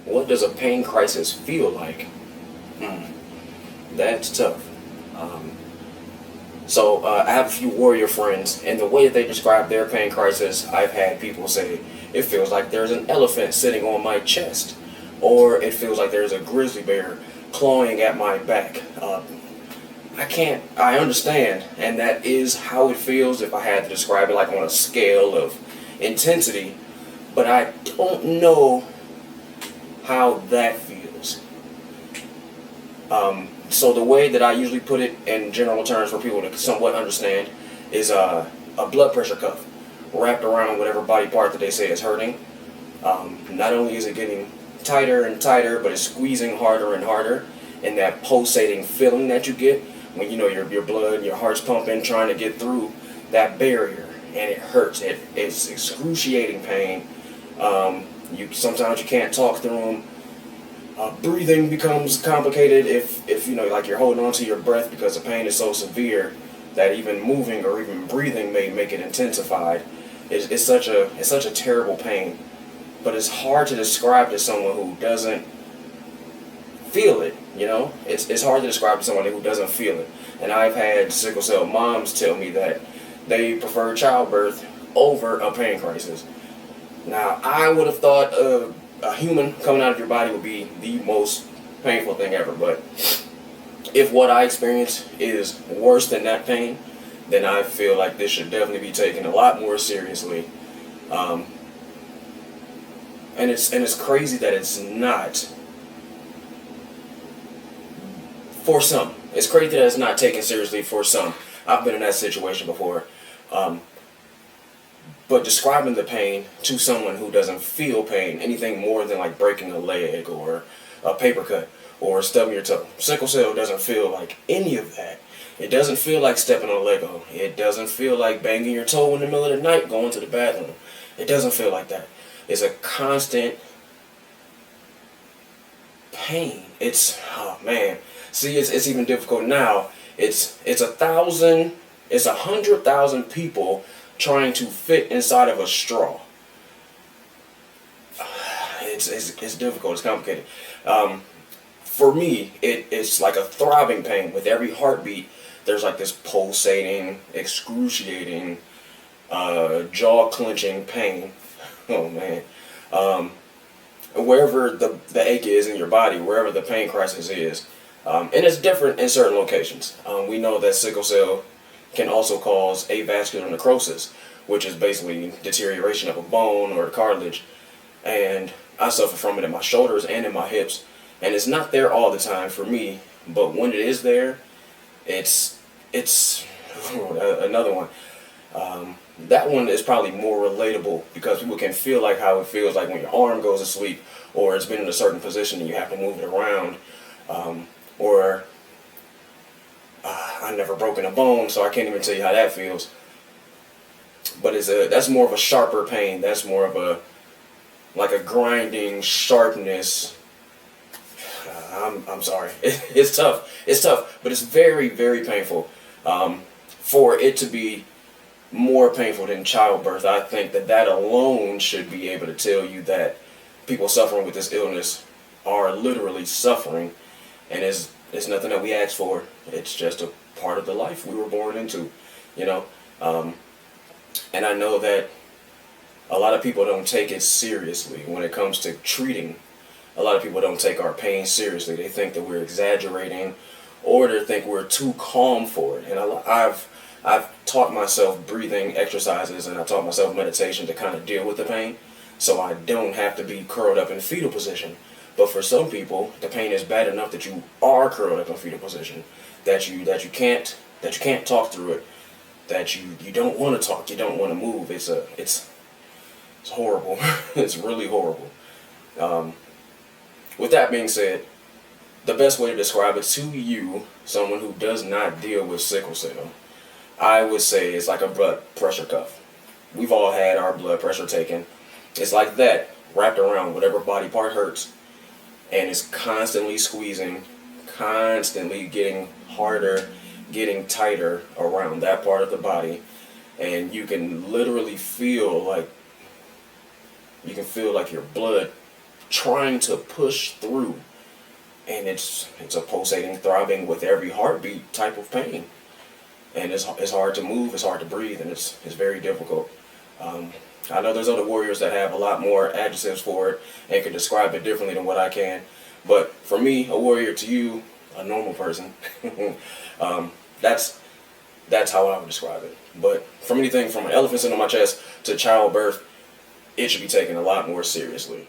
What does a pain crisis feel like? That's tough. Um, I have a few warrior friends, and the way that they describe their pain crisis, I've had people say it feels like there's an elephant sitting on my chest, or it feels like there's a grizzly bear clawing at my back. I can't, I understand, and that is how it feels if I had to describe it like on a scale of intensity, but I don't know how that feels. So the way that I usually put it in general terms for people to somewhat understand is a blood pressure cuff wrapped around whatever body part that they say is hurting. Not only is it getting tighter and tighter, but it's squeezing harder and harder, and that pulsating feeling that you get when you know your blood, your heart's pumping, trying to get through that barrier, and it hurts. It's excruciating pain. You sometimes you can't talk through them. Breathing becomes complicated if you know, like you're holding on to your breath because the pain is so severe that even moving or even breathing may make it intensified. It's such a terrible pain, but it's hard to describe to someone who doesn't feel it. You know, it's hard to describe to someone who doesn't feel it. And I've had sickle cell moms tell me that they prefer childbirth over a pain crisis. Now, I would have thought a human coming out of your body would be the most painful thing ever, but if what I experience is worse than that pain, then I feel like this should definitely be taken a lot more seriously. Um, and it's crazy that it's not for some. It's crazy that it's not taken seriously for some. I've been in that situation before. Um, But describing the pain to someone who doesn't feel pain, anything more than like breaking a leg or a paper cut or stubbing your toe. Sickle cell doesn't feel like any of that. It doesn't feel like stepping on a Lego. It doesn't feel like banging your toe in the middle of the night going to the bathroom. It doesn't feel like that. It's a constant pain. Oh man. See, it's even difficult now. It's 100,000 people trying to fit inside of a straw. It's difficult. It's complicated. For me, it's like a throbbing pain. With every heartbeat, there's like this pulsating, excruciating, jaw clenching pain. Oh man. Wherever the ache is in your body, wherever the pain crisis is, and it's different in certain locations. We know that sickle cell can also cause avascular necrosis, which is basically deterioration of a bone or cartilage. And I suffer from it in my shoulders and in my hips. And it's not there all the time for me, but when it is there, it's another one. That one is probably more relatable because people can feel like how it feels like when your arm goes to sleep or it's been in a certain position and you have to move it around. Or I've never broken a bone, so I can't even tell you how that feels. But that's more of a sharper pain. That's more of like a grinding sharpness. I'm sorry. It's tough. It's tough, but it's very, very painful. For it to be more painful than childbirth, I think that alone should be able to tell you that people suffering with this illness are literally suffering, and it's nothing that we asked for. It's just a part of the life we were born into, you know. And I know that a lot of people don't take it seriously when it comes to treating. A lot of people don't take our pain seriously. They think that we're exaggerating, or they think we're too calm for it. And I've taught myself breathing exercises, and I taught myself meditation to kind of deal with the pain, so I don't have to be curled up in fetal position. But for some people, the pain is bad enough that you are curled up in fetal position, that you can't talk through it, that you don't want to talk, you don't want to move. It's horrible. It's really horrible. With that being said, the best way to describe it to you, someone who does not deal with sickle cell, I would say it's like a blood pressure cuff. We've all had our blood pressure taken. It's like that, wrapped around whatever body part hurts, and it's constantly squeezing, constantly getting harder, getting tighter around that part of the body, and you can literally feel like your blood trying to push through, and it's a pulsating, throbbing with every heartbeat type of pain, and it's hard to move, it's hard to breathe, and it's very difficult. I know there's other warriors that have a lot more adjectives for it and can describe it differently than what I can, but for me, a warrior, to you, a normal person, um, that's that's how I would describe it. But from anything from an elephant sitting on my chest to childbirth, it should be taken a lot more seriously.